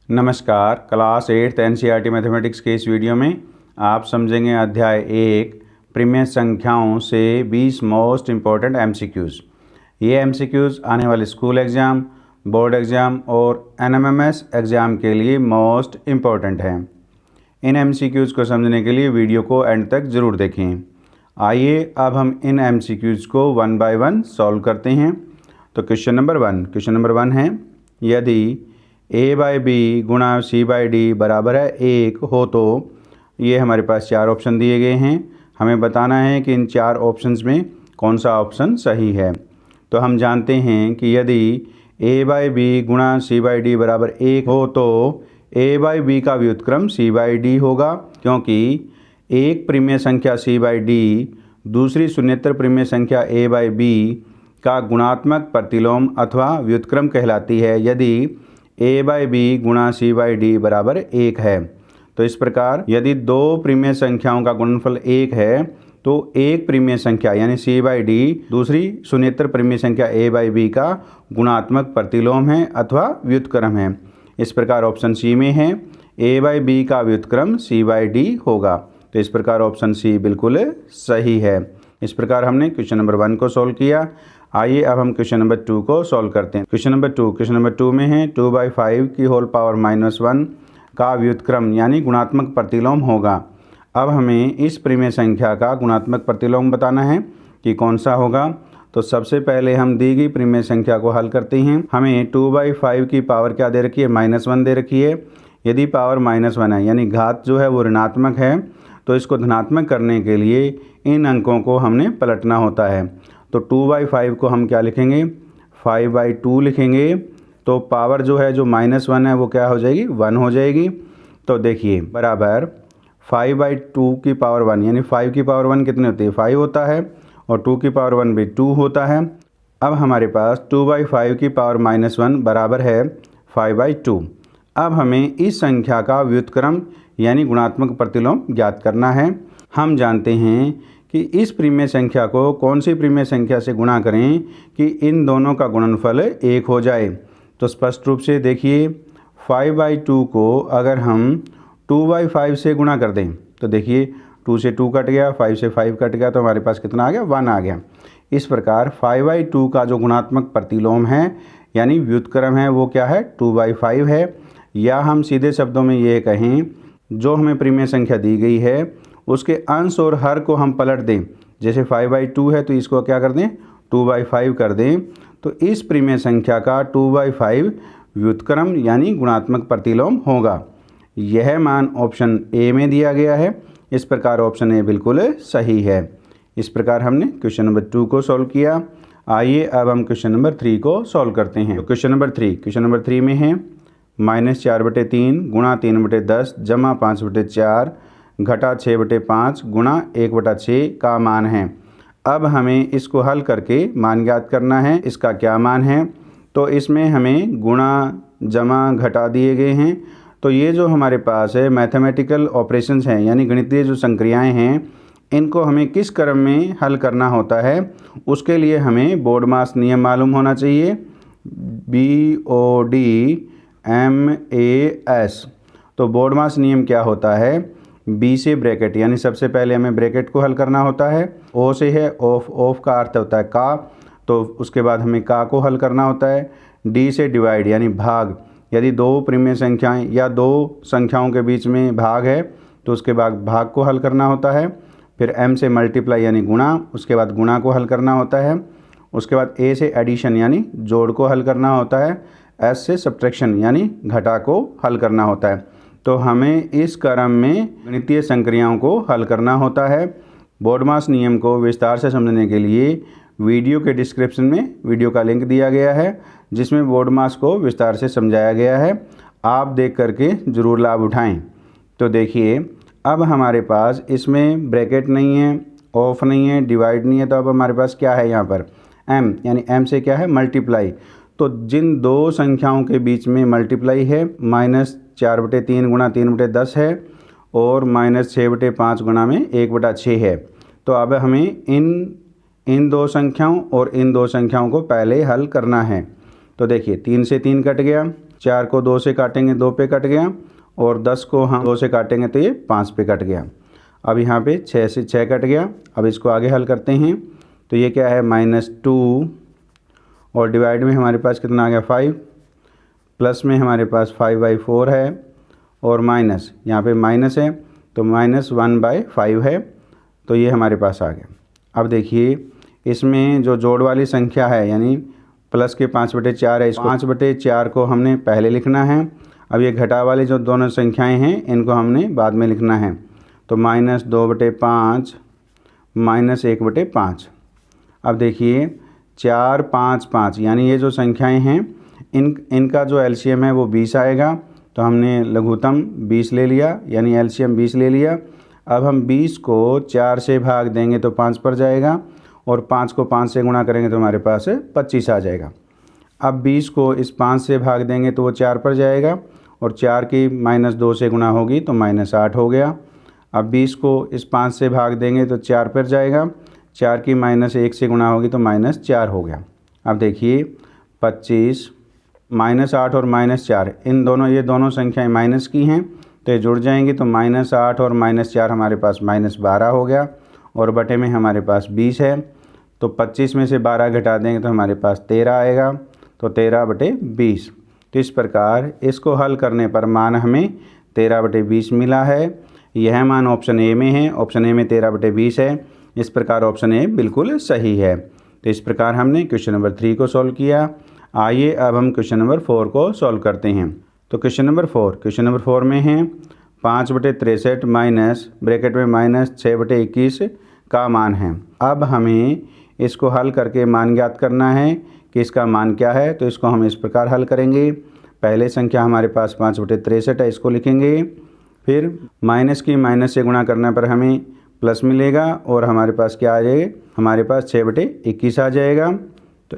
नमस्कार। Class 8 NCERT mathematics के इस वीडियो में आप समझेंगे अध्याय 1 प्रीमियम संख्याओं से 20 मोस्ट इम्पॉर्टेंट एमसीक्यूज़। ये एमसीक्यूज़ आने वाले स्कूल एग्ज़ाम, बोर्ड एग्ज़ाम और एनएमएमएस एग्ज़ाम के लिए मोस्ट इम्पॉर्टेंट हैं। इन एमसीक्यूज़ को समझने के लिए वीडियो को एंड तक ज़रूर देखें। आइए अब हम इन एमसीक्यूज़ को वन बाय वन सॉल्व करते हैं। तो क्वेश्चन नंबर वन है, यदि a बाई बी गुणा c बाई डी बराबर है 1 हो तो ये हमारे पास चार ऑप्शन दिए गए हैं। हमें बताना है कि इन चार ऑप्शंस में कौन सा ऑप्शन सही है। तो हम जानते हैं कि यदि a बाई बी गुणा c बाई डी बराबर 1 हो तो a बाई बी का व्युत्क्रम c बाई डी होगा, क्योंकि एक प्रीमिय संख्या c बाई डी दूसरी शून्येतर प्रीमिय संख्या a बाई बी का गुणात्मक प्रतिलोम अथवा व्युत्क्रम कहलाती है यदि a बाई बी गुणा c बाई डी बराबर 1 है। तो इस प्रकार यदि दो प्रीमिय संख्याओं का गुणनफल 1 है तो एक प्रीमिय संख्या यानी c बाई डी दूसरी शून्येतर प्रीमिय संख्या a बाई बी का गुणात्मक प्रतिलोम है अथवा व्युत्क्रम है। इस प्रकार ऑप्शन सी में है a बाई बी का व्युत्क्रम c बाई डी होगा। तो इस प्रकार ऑप्शन सी बिल्कुल सही है। इस प्रकार हमने क्वेश्चन नंबर 1 को सॉल्व किया। आइए अब हम क्वेश्चन नंबर 2 को सॉल्व करते हैं। क्वेश्चन नंबर 2 में है 2 बाई 5 की होल पावर -1 का व्युत्क्रम यानी गुणात्मक प्रतिलोम होगा। अब हमें इस प्रीमिय संख्या का गुणात्मक प्रतिलोम बताना है कि कौन सा होगा। तो सबसे पहले हम दी गई प्रीमिय संख्या को हल करते हैं। हमें 2 बाई 5 की पावर क्या दे रखी है, -1 दे रखी है। यदि पावर -1 है यानी घात जो है वो ऋणात्मक है, तो इसको धनात्मक करने के लिए इन अंकों को हमने पलटना होता है। तो 2 बाई 5 को हम क्या लिखेंगे, 5 बाई 2 लिखेंगे। तो पावर जो है जो -1 है वो क्या हो जाएगी, 1 हो जाएगी। तो देखिए बराबर 5 बाई 2 की पावर 1 यानी 5 की पावर 1 कितनी होती है, 5 होता है, और 2 की पावर 1 भी 2 होता है। अब हमारे पास 2 बाई 5 की पावर -1 बराबर है 5 बाई 2। अब हमें इस संख्या का व्युत्क्रम यानी गुणात्मक प्रतिलोम ज्ञात करना है। हम जानते हैं कि इस प्रीमिय संख्या को कौन सी प्रीमिय संख्या से गुणा करें कि इन दोनों का गुणनफल 1 हो जाए। तो स्पष्ट रूप से देखिए 5 बाई 2 को अगर हम 2 बाई 5 से गुणा कर दें तो देखिए 2 से 2 कट गया, 5 से 5 कट गया, तो हमारे पास कितना आ गया, 1 आ गया। इस प्रकार 5 बाई 2 का जो गुणात्मक प्रतिलोम है यानी व्युत्क्रम है वो क्या है, 2 बाई 5 है। या हम सीधे शब्दों में ये कहें, जो हमें प्रीमिय संख्या दी गई है उसके अंश और हर को हम पलट दें। जैसे 5 बाई 2 है तो इसको क्या कर दें, 2 बाई 5 कर दें। तो इस प्रीमिय संख्या का 2 बाई 5 व्युत्क्रम यानी गुणात्मक प्रतिलोम होगा। यह मान ऑप्शन ए में दिया गया है। इस प्रकार ऑप्शन ए बिल्कुल सही है। इस प्रकार हमने क्वेश्चन नंबर 2 को सॉल्व किया। आइए अब हम क्वेश्चन नंबर 3 को सॉल्व करते हैं। तो क्वेश्चन नंबर 3 में है -4/3 गुणा 3/10 जमा 5/4 घटा 6/5 गुणा 1/6 का मान है। अब हमें इसको हल करके मान ज्ञात करना है। इसका क्या मान है, तो इसमें हमें गुणा जमा घटा दिए गए हैं। तो ये जो हमारे पास है मैथमेटिकल ऑपरेशंस हैं यानी गणितीय जो संक्रियाएं हैं, इनको हमें किस क्रम में हल करना होता है, उसके लिए हमें बोर्डमास नियम मालूम होना चाहिए। BODMAS। तो बोर्डमास नियम क्या होता है, बी से ब्रैकेट यानी सबसे पहले हमें ब्रैकेट को हल करना होता है। ओ से है ऑफ का अर्थ होता है का, तो उसके बाद हमें का को हल करना होता है। डी से डिवाइड यानी भाग, यदि दो प्रीमिय संख्याएं या दो संख्याओं के बीच में भाग है तो उसके बाद भाग को हल करना होता है। फिर एम से मल्टीप्लाई यानी गुणा, उसके बाद गुणा को हल करना होता है। उसके बाद ए से एडिशन यानी जोड़ को हल करना होता है। एस से सब्ट्रैक्शन यानी घटा को हल करना होता है। तो हमें इस क्रम में गणितीय संक्रियाओं को हल करना होता है। बोर्डमास नियम को विस्तार से समझने के लिए वीडियो के डिस्क्रिप्शन में वीडियो का लिंक दिया गया है, जिसमें बोर्डमास को विस्तार से समझाया गया है। आप देख करके ज़रूर लाभ उठाएं। तो देखिए अब हमारे पास इसमें ब्रैकेट नहीं है, ऑफ नहीं है, डिवाइड नहीं है, तो अब हमारे पास क्या है यहाँ पर, एम यानी एम से क्या है, मल्टीप्लाई। तो जिन दो संख्याओं के बीच में मल्टीप्लाई है, -4/3 गुणा 3/10 है और -6/5 गुणा में 1/6 है। तो अब हमें इन दो संख्याओं और इन दो संख्याओं को पहले हल करना है। तो देखिए 3 से 3 कट गया, 4 को 2 से काटेंगे 2 पे कट गया, और 10 को हम 2 से काटेंगे तो ये 5 पे कट गया। अब यहाँ पे 6 से 6 कट गया। अब इसको आगे हल करते हैं तो ये क्या है -2, और डिवाइड में हमारे पास कितना आ गया 5, प्लस में हमारे पास 5/4 है, और माइनस यहाँ पे माइनस है तो -1/5 है, तो ये हमारे पास आ गया। अब देखिए इसमें जो जोड़ वाली संख्या है यानी प्लस के 5/4 है, इस 5/4 को हमने पहले लिखना है। अब ये घटा वाली जो दोनों संख्याएं हैं इनको हमने बाद में लिखना है, तो -2/5 -1/5। अब देखिए 4 5 5 यानी ये जो संख्याएं हैं इनका जो एलसीएम है वो 20 आएगा, तो हमने लघुत्तम 20 ले लिया यानी एलसीएम 20 ले लिया। अब हम 20 को 4 से भाग देंगे तो 5 पर जाएगा, और 5 को 5 से गुणा करेंगे तो हमारे पास 25 आ जाएगा। अब 20 को इस 5 से भाग देंगे तो वो 4 पर जाएगा, और 4 की -2 से गुणा होगी तो -8 हो गया। अब 20 को इस 5 से भाग देंगे तो 4 पर जाएगा, 4 की -1 से गुणा होगी तो -4 हो गया। अब देखिए 25 -8 और -4 ये दोनों संख्याएं माइनस की हैं, तो ये जुड़ जाएंगी, तो -8 और -4 हमारे पास -12 हो गया, और बटे में हमारे पास 20 है, तो 25 में से 12 घटा देंगे तो हमारे पास 13 आएगा, तो 13/20। तो इस प्रकार इसको हल करने पर मान हमें 13/20 मिला है। यह मान ऑप्शन ए में है, ऑप्शन ए में 13/20 है। इस प्रकार ऑप्शन ए बिल्कुल सही है। तो इस प्रकार हमने क्वेश्चन नंबर 3 को सॉल्व किया। आइए अब हम क्वेश्चन नंबर 4 को सॉल्व करते हैं। तो क्वेश्चन नंबर 4 में है 5/63 माइनस ब्रैकेट में -6/21 का मान है। अब हमें इसको हल करके मान ज्ञात करना है कि इसका मान क्या है। तो इसको हम इस प्रकार हल करेंगे। पहले संख्या हमारे पास 5/63 है, इसको लिखेंगे, फिर माइनस की माइनस से गुणा करने पर हमें प्लस मिलेगा, और हमारे पास क्या आ जाएगा, हमारे पास 6/21 आ जाएगा। तो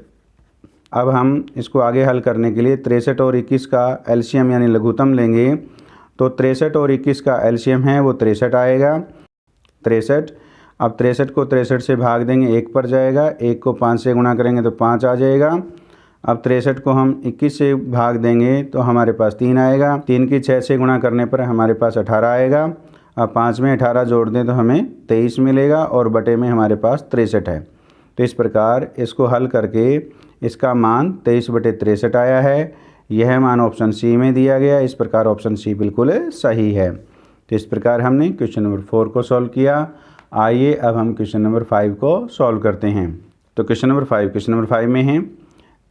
अब हम इसको आगे हल करने के लिए 63 और 21 का एलसीएम यानी लघुत्तम लेंगे। तो 63 और 21 का एलसीएम है वो 63 आएगा, 63। अब 63 को 63 से भाग देंगे 1 पर जाएगा, 1 को 5 से गुणा करेंगे तो 5 आ जाएगा। अब 63 को हम 21 से भाग देंगे तो हमारे पास 3 आएगा, 3 की 6 से गुणा करने पर हमारे पास 18 आएगा। अब 5 में 18 जोड़ दें तो हमें 23 मिलेगा, और बटे में हमारे पास 63 है। तो इस प्रकार इसको हल करके इसका मान 23/63 आया है। यह मान ऑप्शन सी में दिया गया। इस प्रकार ऑप्शन सी बिल्कुल सही है। तो इस प्रकार हमने क्वेश्चन नंबर 4 को सॉल्व किया। आइए अब हम क्वेश्चन नंबर 5 को सॉल्व करते हैं। तो क्वेश्चन नंबर 5 में है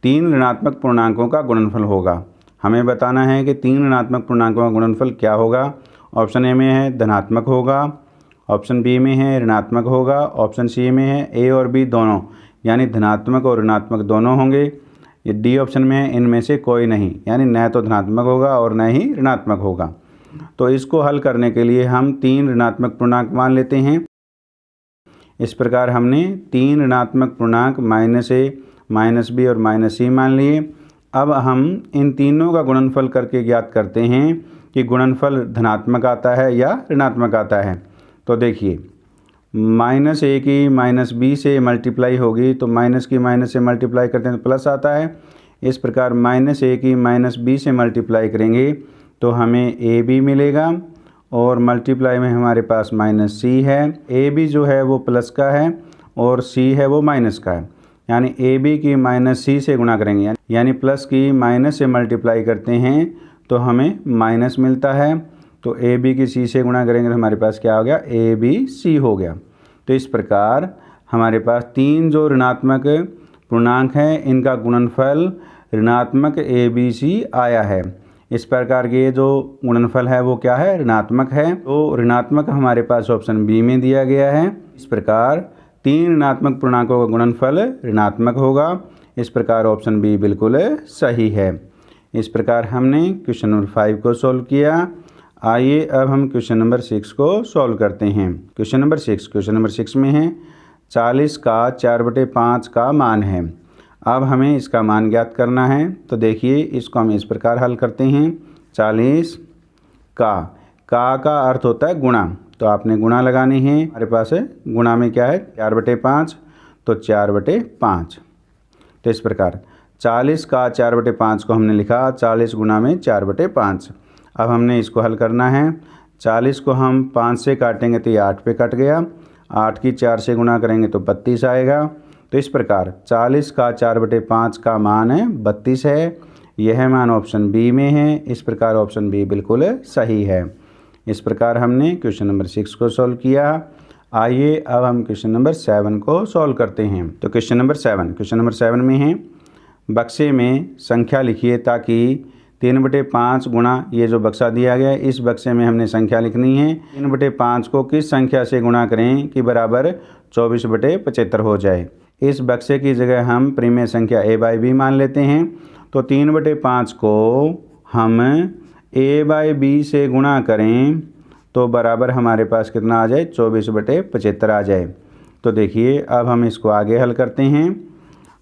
3 ऋणात्मक पूर्णांकों का गुणनफल होगा। हमें बताना है कि 3 ऋणात्मक पूर्णांकों का गुणनफल क्या होगा। ऑप्शन ए में है धनात्मक होगा, ऑप्शन बी में है ऋणात्मक होगा, ऑप्शन सी में है ए और बी दोनों यानी धनात्मक और ऋणात्मक दोनों होंगे। ये डी ऑप्शन में है इनमें से कोई नहीं, यानी न तो धनात्मक होगा और न ही ऋणात्मक होगा। तो इसको हल करने के लिए हम 3 ऋणात्मक पूर्णांक मान लेते हैं। इस प्रकार हमने 3 ऋणात्मक पूर्णांक -a, -b और -c मान लिए। अब हम इन तीनों का गुणनफल करके ज्ञात करते हैं कि गुणनफल धनात्मक आता है या ऋणात्मक आता है। तो देखिए -a की -b से मल्टीप्लाई होगी, तो माइनस की माइनस से मल्टीप्लाई करते हैं तो प्लस आता है। इस प्रकार -a की -b से मल्टीप्लाई करेंगे तो हमें ab मिलेगा, और मल्टीप्लाई में हमारे पास -c है। ab जो है वो प्लस का है और c है वो माइनस का है, यानी ab की -c से गुणा करेंगे, यानी प्लस की माइनस से मल्टीप्लाई करते हैं तो हमें माइनस मिलता है। तो ab की c से गुणा करेंगे तो हमारे पास क्या हो गया, abc हो गया। तो इस प्रकार हमारे पास 3 जो ऋणात्मक पूर्णांक हैं इनका गुणनफल ऋणात्मक abc आया है। इस प्रकार के जो गुणनफल है वो क्या है, ऋणात्मक है। तो ऋणात्मक हमारे पास ऑप्शन बी में दिया गया है। इस प्रकार 3 ऋणात्मक पूर्णांकों का गुणनफल ऋणात्मक होगा। इस प्रकार ऑप्शन बी बिल्कुल सही है। इस प्रकार हमने क्वेश्चन नंबर 5 को सॉल्व किया। आइए अब हम क्वेश्चन नंबर 6 को सॉल्व करते हैं। क्वेश्चन नंबर 6 में है 40 का 4/5 का मान है। अब हमें इसका मान ज्ञात करना है। तो देखिए इसको हम इस प्रकार हल करते हैं। 40 का अर्थ होता है गुणा, तो आपने गुणा लगानी है। हमारे पास है गुणा में क्या है 4/5, तो 4/5। तो इस प्रकार 40 का 4/5 को हमने लिखा 40 गुना में 4/5। अब हमने इसको हल करना है। 40 को हम 5 से काटेंगे तो ये 8 पे कट गया, 8 की 4 से गुना करेंगे तो 32 आएगा। तो इस प्रकार 40 का 4/5 का मान है 32 है। यह मान ऑप्शन बी में है। इस प्रकार ऑप्शन बी बिल्कुल सही है। इस प्रकार हमने क्वेश्चन नंबर 6 को सॉल्व किया। आइए अब हम क्वेश्चन नंबर 7 को सॉल्व करते हैं। तो क्वेश्चन नंबर 7 में है, बक्से में संख्या लिखिए ताकि 3/5 गुणा ये जो बक्सा दिया गया है इस बक्से में हमने संख्या लिखनी है। 3/5 को किस संख्या से गुणा करें कि बराबर 24/75 हो जाए। इस बक्से की जगह हम प्रीमिय संख्या a/b मान लेते हैं। तो 3/5 को हम a/b से गुणा करें तो बराबर हमारे पास कितना आ जाए, 24/75 आ जाए। तो देखिए अब हम इसको आगे हल करते हैं।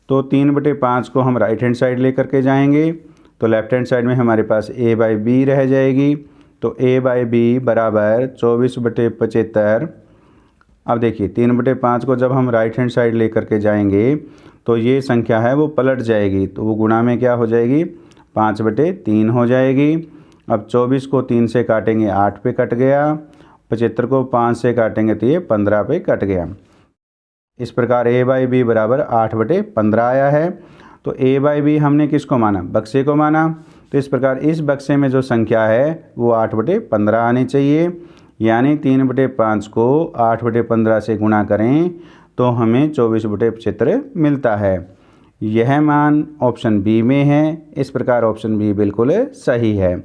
तो 3/5 को हम राइट हैंड साइड लेकर के जाएंगे तो लेफ्ट हैंड साइड में हमारे पास a/b रह जाएगी। तो a/b बराबर 24/75। अब देखिए 3/5 को जब हम राइट हैंड साइड लेकर के जाएंगे तो ये संख्या है वो पलट जाएगी, तो वो गुणा में क्या हो जाएगी, 5/3 हो जाएगी। अब 24 को 3 से काटेंगे 8 पे कट गया, 75 को 5 से काटेंगे तो ये 15 पे कट गया। इस प्रकार a/b बराबर 8/15 आया है। तो a/b हमने किसको माना, बक्से को माना। तो इस प्रकार इस बक्से में जो संख्या है वो 8/15 आनी चाहिए। यानी 3/5 को 8/15 से गुणा करें तो हमें 24/75 मिलता है। यह मान ऑप्शन बी में है। इस प्रकार ऑप्शन बी बिल्कुल सही है।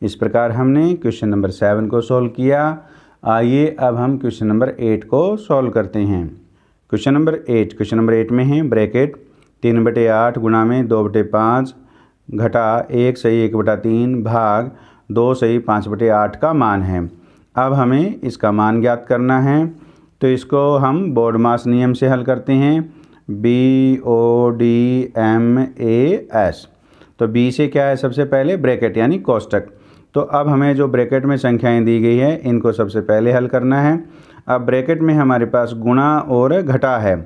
इस प्रकार हमने क्वेश्चन नंबर 7 को सॉल्व किया। आइए अब हम क्वेश्चन नंबर 8 को सॉल्व करते हैं। क्वेश्चन नंबर 8 में है ब्रैकेट 3/8 गुणा में 2/5 घटा 1 सही 1/3 भाग 2 सही 5/8 का मान है। अब हमें इसका मान ज्ञात करना है। तो इसको हम बोर्डमास नियम से हल करते हैं, BODMAS। तो बी से क्या है, सबसे पहले ब्रैकेट यानी कोष्टक। तो अब हमें जो ब्रैकेट में संख्याएं दी गई है इनको सबसे पहले हल करना है। अब ब्रैकेट में हमारे पास गुणा और घटा है,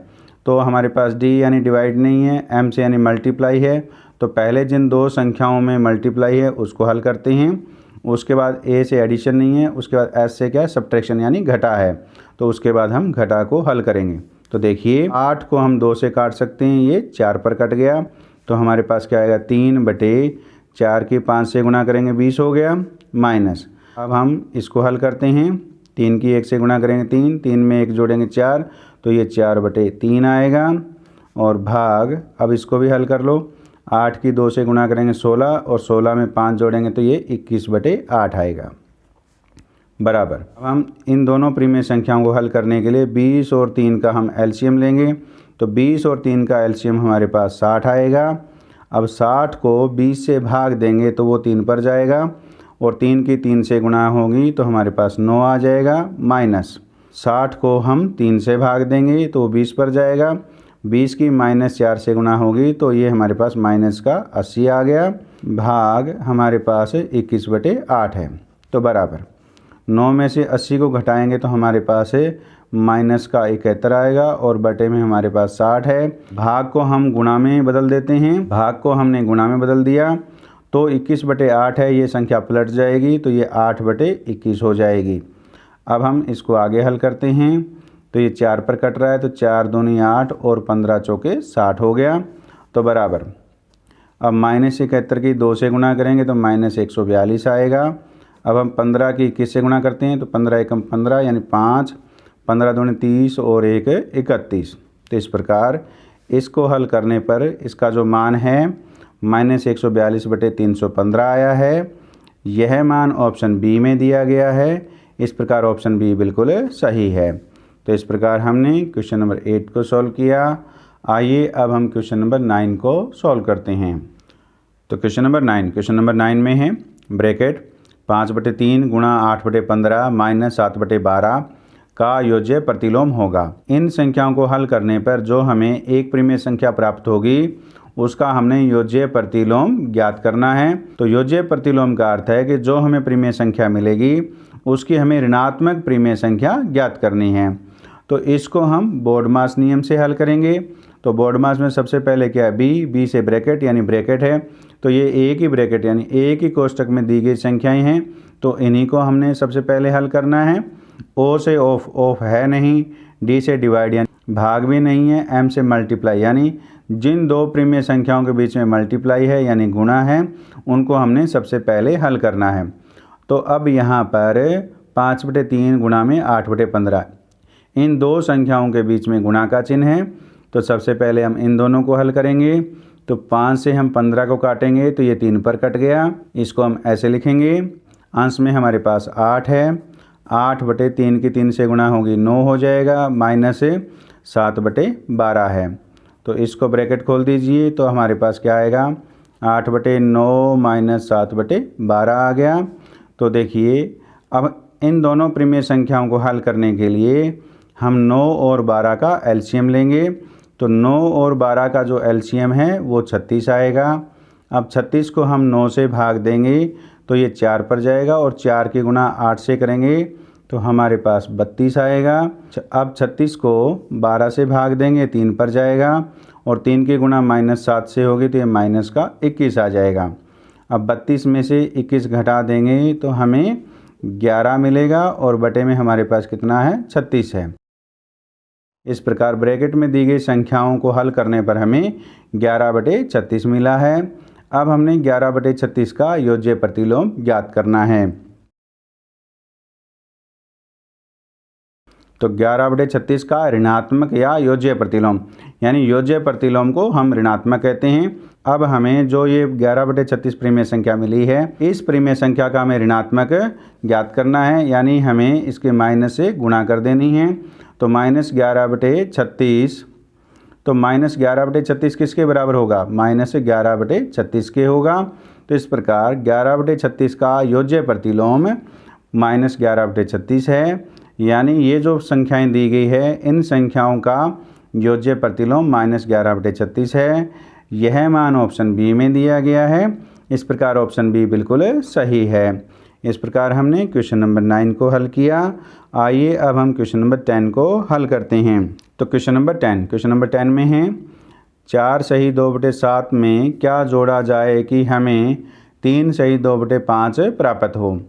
तो हमारे पास डी यानी डिवाइड नहीं है, एम से यानी मल्टीप्लाई है। तो पहले जिन दो संख्याओं में मल्टीप्लाई है उसको हल करते हैं। उसके बाद ए से एडिशन नहीं है, उसके बाद एस से क्या है, सब्ट्रैक्शन यानी घटा है। तो उसके बाद हम घटा को हल करेंगे। तो देखिए 8 को हम 2 से काट सकते हैं, ये 4 पर कट गया। तो हमारे पास क्या आएगा, 3/4 की 5 से गुणा करेंगे 20 हो गया, माइनस। अब हम इसको हल करते हैं। 3 की 1 से गुणा करेंगे 3, 3 में 1 जोड़ेंगे 4, तो ये 4/3 आएगा। और भाग, अब इसको भी हल कर लो। 8 की 2 से गुणा करेंगे 16 और 16 में 5 जोड़ेंगे तो ये 21/8 आएगा, बराबर। अब हम इन दोनों प्रीमिय संख्याओं को हल करने के लिए 20 और 3 का हम एलसीएम लेंगे। तो 20 और 3 का एलसीएम हमारे पास 60 आएगा। अब 60 को 20 से भाग देंगे तो वो 3 पर जाएगा, और 3 की 3 से गुणा होगी तो हमारे पास 9 आ जाएगा, माइनस 60 को हम 3 से भाग देंगे तो वो 20 पर जाएगा। 20 की -4 से गुणा होगी तो ये हमारे पास माइनस का 80 आ गया, भाग हमारे पास 21/8 है। तो बराबर 9 में से 80 को घटाएंगे तो हमारे पास माइनस का 71 आएगा, और बटे में हमारे पास 60 है। भाग को हम गुणा में बदल देते हैं। भाग को हमने गुणा में बदल दिया तो 21/8 है, ये संख्या पलट जाएगी तो ये 8/21 हो जाएगी। अब हम इसको आगे हल करते हैं। तो ये 4 पर कट रहा है, तो 4 दूनी 8 और 15 चौके 60 हो गया, तो बराबर। अब -71 की 2 से गुणा करेंगे तो -142 आएगा। अब हम 15 की 21 से गुणा करते हैं तो 15 एकम 15 यानी 5, 15 दूनी 30 और 1 31। तो इस प्रकार इसको हल करने पर इसका जो मान है -142/315 आया है। यह मान ऑप्शन बी में दिया गया है। इस प्रकार ऑप्शन बी बिल्कुल सही है। तो इस प्रकार हमने क्वेश्चन नंबर 8 को सॉल्व किया। आइए अब हम क्वेश्चन नंबर 9 को सॉल्व करते हैं। तो क्वेश्चन नंबर 9 में है ब्रैकेट 5/3 गुणा 8/15 माइनस 7/12 का योज्य प्रतिलोम होगा। इन संख्याओं को हल करने पर जो हमें एक प्रीमिय संख्या प्राप्त होगी उसका हमने योज्य प्रतिलोम ज्ञात करना है। तो योज्य प्रतिलोम का अर्थ है कि जो हमें प्रीमिय संख्या मिलेगी उसकी हमें ऋणात्मक प्रीमिय संख्या ज्ञात करनी है। तो इसको हम बोर्डमास नियम से हल करेंगे। तो बोर्ड मास में सबसे पहले क्या है, बी से ब्रैकेट यानी ब्रैकेट है, तो ये एक ही ब्रैकेट यानी एक ही कोष्टक में दी गई संख्याएं हैं, तो इन्हीं को हमने सबसे पहले हल करना है। ओ से ऑफ है नहीं, डी से डिवाइड यानी भाग भी नहीं है, एम से मल्टीप्लाई यानी जिन दो प्रीमिय संख्याओं के बीच में मल्टीप्लाई है यानी गुणा है, उनको हमने सबसे पहले हल करना है। तो अब यहाँ पर 5/3 गुणा में 8/15 इन दो संख्याओं के बीच में गुणा का चिन्ह है, तो सबसे पहले हम इन दोनों को हल करेंगे। तो 5 से हम 15 को काटेंगे तो ये 3 पर कट गया, इसको हम ऐसे लिखेंगे। अंश में हमारे पास 8 है, 8/3 की 3 से गुणा होगी 9 हो जाएगा, माइनस 7/12 है। तो इसको ब्रैकेट खोल दीजिए, तो हमारे पास क्या आएगा, 8/9 माइनस 7/12 आ गया। तो देखिए अब इन दोनों प्रीमिय संख्याओं को हल करने के लिए हम 9 और 12 का एलसीएम लेंगे। तो 9 और 12 का जो एलसीएम है वो 36 आएगा। अब 36 को हम 9 से भाग देंगे तो ये 4 पर जाएगा, और 4 की गुणा 8 से करेंगे तो हमारे पास 32 आएगा। अब 36 को 12 से भाग देंगे 3 पर जाएगा, और 3 की गुणा -7 से होगी तो ये माइनस का 21 आ जाएगा। अब 32 में से 21 घटा देंगे तो हमें 11 मिलेगा, और बटे में हमारे पास कितना है, 36 है। इस प्रकार ब्रैकेट में दी गई संख्याओं को हल करने पर हमें 11/36 मिला है। अब हमने 11/36 का योज्य प्रतिलोम ज्ञात करना है। तो 11/36 का ऋणात्मक या योज्य प्रतिलोम यानी योज्य प्रतिलोम को हम ऋणात्मक कहते हैं। अब हमें जो ये 11/36 प्रीमिय संख्या मिली है, इस प्रीमिय संख्या का हमें ऋणात्मक ज्ञात करना है, यानी हमें इसके माइनस से गुणा कर देनी है। तो -11/36, तो -11/36 किसके बराबर होगा, -11/36 के होगा। तो इस प्रकार 11/36 का योज्य प्रतिलोम -11/36 है, यानी ये जो संख्याएं दी गई है इन संख्याओं का योज्य प्रतिलोम -11/36 है। यह मान ऑप्शन बी में दिया गया है। इस प्रकार ऑप्शन बी बिल्कुल सही है। इस प्रकार हमने क्वेश्चन नंबर 9 को हल किया। आइए अब हम क्वेश्चन नंबर 10 को हल करते हैं। तो क्वेश्चन नंबर 10 में है 4 सही 2/7 में क्या जोड़ा जाए कि हमें 3 सही 2/5 प्राप्त हो।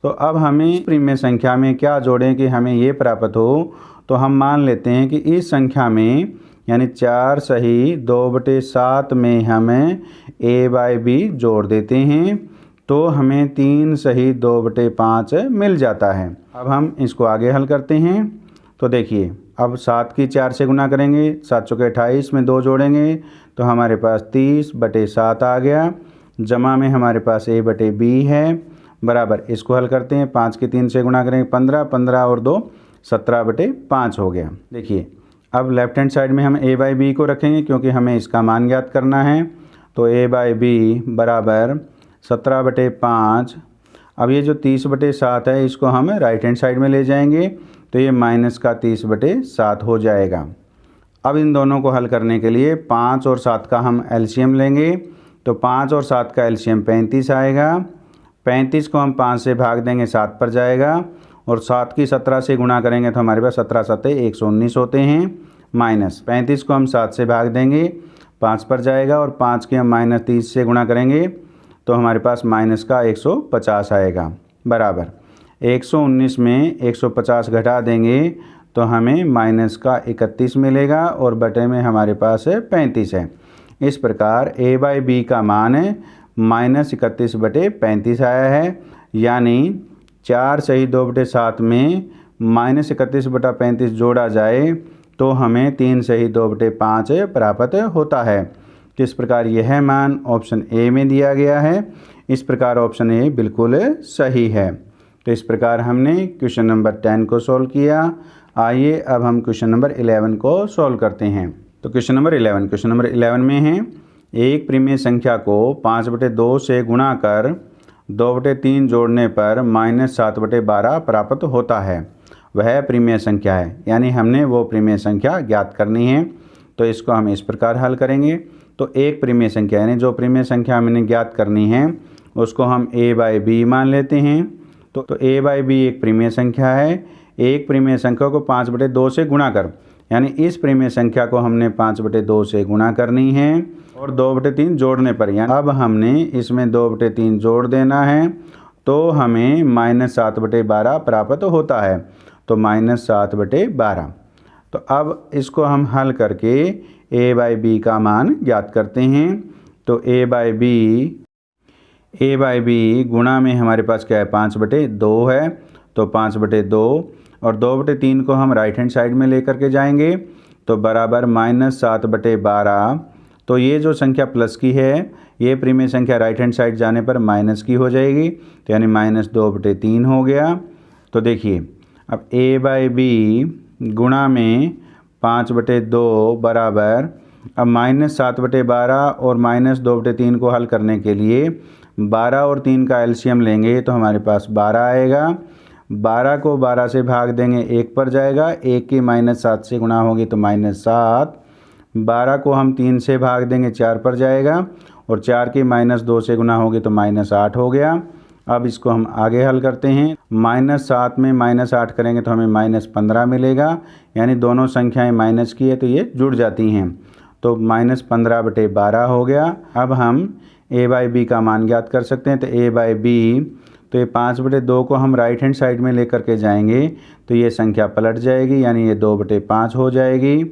तो अब हमें प्रीमिय संख्या में क्या जोड़ें कि हमें ये प्राप्त हो। तो हम मान लेते हैं कि इस संख्या में यानी 4 सही 2/7 में हमें a/b जोड़ देते हैं, तो हमें 3 सही 2/5 मिल जाता है। अब हम इसको आगे हल करते हैं। तो देखिए अब 7 की 4 से गुणा करेंगे, 7 चौके 28 में 2 जोड़ेंगे तो हमारे पास 30/7 आ गया। जमा में हमारे पास a/b है, बराबर इसको हल करते हैं। 5 की 3 से गुणा करेंगे 15, 15 और 2 17/5 हो गया। देखिए अब लेफ्ट हैंड साइड में हम a/b को रखेंगे क्योंकि हमें इसका मान ज्ञात करना है। तो a/b बराबर 17/5। अब ये जो 30/7 है इसको हम राइट हैंड साइड में ले जाएंगे तो ये माइनस का 30/7 हो जाएगा। अब इन दोनों को हल करने के लिए 5 और 7 का हम एलसीएम लेंगे। तो 5 और 7 का एलसीएम 35 आएगा। 35 को हम 5 से भाग देंगे 7 पर जाएगा, और 7 की 17 से गुणा करेंगे तो हमारे पास 17 7 119 होते हैं। माइनस 35 को हम 7 से भाग देंगे 5 पर जाएगा, और 5 के हम -30 से गुणा करेंगे तो हमारे पास माइनस का 150 आएगा, बराबर 119 में 150 घटा देंगे तो हमें माइनस का 31 मिलेगा, और बटे में हमारे पास 35 है। इस प्रकार a/b का मान -31/35 आया है, यानी 4 सही 2/7 में -31/35 जोड़ा जाए तो हमें 3 सही 2/5 प्राप्त होता है। तो इस प्रकार यह मान ऑप्शन ए में दिया गया है। इस प्रकार ऑप्शन ए बिल्कुल सही है। तो इस प्रकार हमने क्वेश्चन नंबर 10 को सॉल्व किया। आइए अब हम क्वेश्चन नंबर 11 को सॉल्व करते हैं। तो क्वेश्चन नंबर 11 में है एक प्रीमिय संख्या को 5/2 से गुणा कर 2/3 जोड़ने पर -7/12 प्राप्त होता है। वह प्रीमिय संख्या है, यानी हमने वो प्रीमिय संख्या ज्ञात करनी है। तो इसको हम इस प्रकार हल करेंगे। तो एक प्रीमिय संख्या यानी जो प्रीमिय संख्या हमने ज्ञात करनी है उसको हम a/b मान लेते हैं। तो a/b एक प्रीमिय संख्या है। एक प्रीमिय संख्या को 5/2 से गुणा कर, यानी इस प्रीमिय संख्या को हमने 5/2 से गुणा करनी है और 2/3 जोड़ने पर, यानी अब हमने इसमें 2/3 जोड़ देना है तो हमें -7/12 प्राप्त होता है। तो -7/12। तो अब इसको हम हल करके a/b का मान ज्ञात करते हैं। तो a/b गुणा में हमारे पास क्या है, 5/2 है। तो 5/2 और 2/3 को हम राइट हैंड साइड में लेकर के जाएंगे तो बराबर -7/12। तो ये जो संख्या प्लस की है ये प्रीमिय संख्या राइट हैंड साइड जाने पर माइनस की हो जाएगी, तो यानी -2/3 हो गया। तो देखिए अब a/b गुणा में 5/2 बराबर, अब -7/12 और -2/3 को हल करने के लिए 12 और 3 का एलसीएम लेंगे तो हमारे पास 12 आएगा। 12 को 12 से भाग देंगे 1 पर जाएगा, 1 की -7 से गुणा होगी तो -7। 12 को हम 3 से भाग देंगे 4 पर जाएगा और 4 की -2 से गुणा होगी तो -8 हो गया। अब इसको हम आगे हल करते हैं। -7 में -8 करेंगे तो हमें -15 मिलेगा, यानी दोनों संख्याएं माइनस की है तो ये जुड़ जाती हैं। तो -15/12 हो गया। अब हम a/b का मान ज्ञात कर सकते हैं। तो a/b, तो ये 5/2 को हम राइट हैंड साइड में लेकर के जाएंगे तो ये संख्या पलट जाएगी, यानी ये 2/5 हो जाएगी।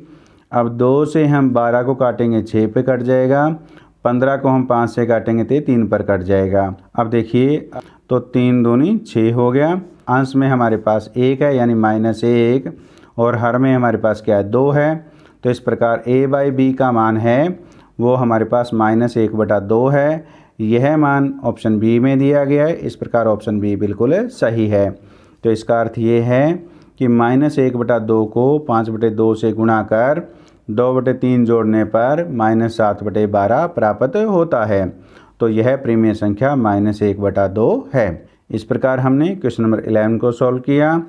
अब 2 से हम 12 को काटेंगे 6 पे कट जाएगा, 15 को हम 5 से काटेंगे तो 3 पर कट जाएगा। अब देखिए तो 3 दूनी 6 हो गया। अंश में हमारे पास 1 है यानी -1 और हर में हमारे पास क्या है, 2 है। तो इस प्रकार a/b का मान है वो हमारे पास -1/2 है। यह मान ऑप्शन बी में दिया गया है। इस प्रकार ऑप्शन बी बिल्कुल सही है। तो इसका अर्थ ये है कि -1/2 को 5/2 से गुणा कर 2/3 जोड़ने पर -7/12 प्राप्त होता है। तो यह प्रीमिय संख्या -1/2 है। इस प्रकार हमने क्वेश्चन नंबर 11 को सॉल्व किया।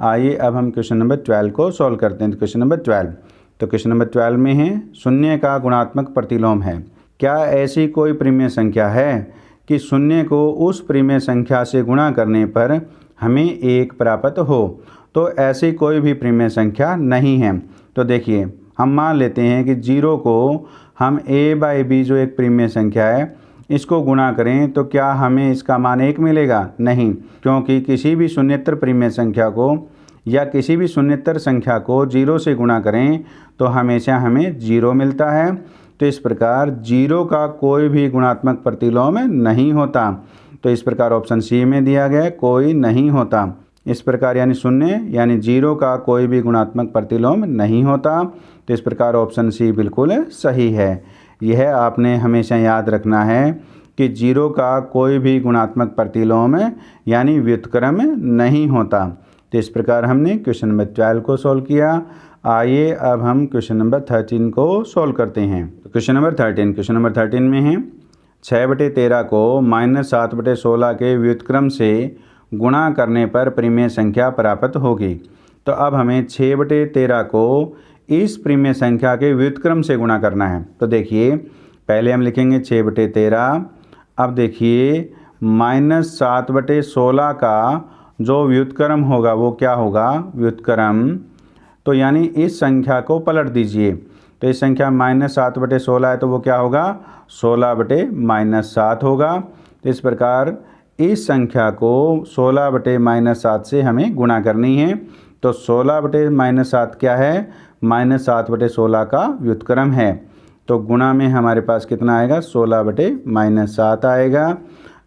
आइए अब हम क्वेश्चन नंबर 12 को सॉल्व करते हैं। तो क्वेश्चन नंबर 12, तो क्वेश्चन नंबर 12 में है शून्य का गुणात्मक प्रतिलोम है। क्या ऐसी कोई प्रीमिय संख्या है कि शून्य को उस प्रीमिय संख्या से गुणा करने पर हमें 1 प्राप्त हो? तो ऐसी कोई भी प्रीमिय संख्या नहीं है। तो देखिए हम मान लेते हैं कि 0 को हम a/b जो एक प्रीमिय संख्या है इसको गुणा करें तो क्या हमें इसका मान 1 मिलेगा? नहीं, क्योंकि किसी भी शून्येतर प्रीमिय संख्या को या किसी भी शून्येतर संख्या को 0 से गुणा करें तो हमेशा हमें 0 मिलता है। तो इस प्रकार 0 का कोई भी गुणात्मक प्रतिलोम नहीं होता। तो इस प्रकार ऑप्शन सी में दिया गया है, कोई नहीं होता। इस प्रकार यानी शून्य यानी 0 का कोई भी गुणात्मक प्रतिलोम नहीं होता। तो इस प्रकार ऑप्शन सी बिल्कुल सही है। यह आपने हमेशा याद रखना है कि 0 का कोई भी गुणात्मक प्रतिलोम यानी व्युत्क्रम नहीं होता। तो इस प्रकार हमने क्वेश्चन नंबर 12 को सॉल्व किया। आइए अब हम क्वेश्चन नंबर 13 को सॉल्व करते हैं। तो क्वेश्चन नंबर 13 में है 6/13 को -7/16 के व्युत्क्रम से गुणा करने पर प्रीमिय संख्या प्राप्त होगी। तो अब हमें 6/13 को इस प्रीमिय संख्या के व्युत्क्रम से गुणा करना है। तो देखिए पहले हम लिखेंगे 6/13। अब देखिए -7/16 का जो व्युत्क्रम होगा वो क्या होगा, व्युत्क्रम। तो यानी इस संख्या को पलट दीजिए। तो इस संख्या -7/16 है तो वो क्या होगा, 16/-7 होगा। तो इस प्रकार इस संख्या को 16/-7 से हमें गुणा करनी है। तो 16/-7 क्या है, -7/16 का व्युत्क्रम है। तो गुणा में हमारे पास कितना आएगा, 16/-7 आएगा।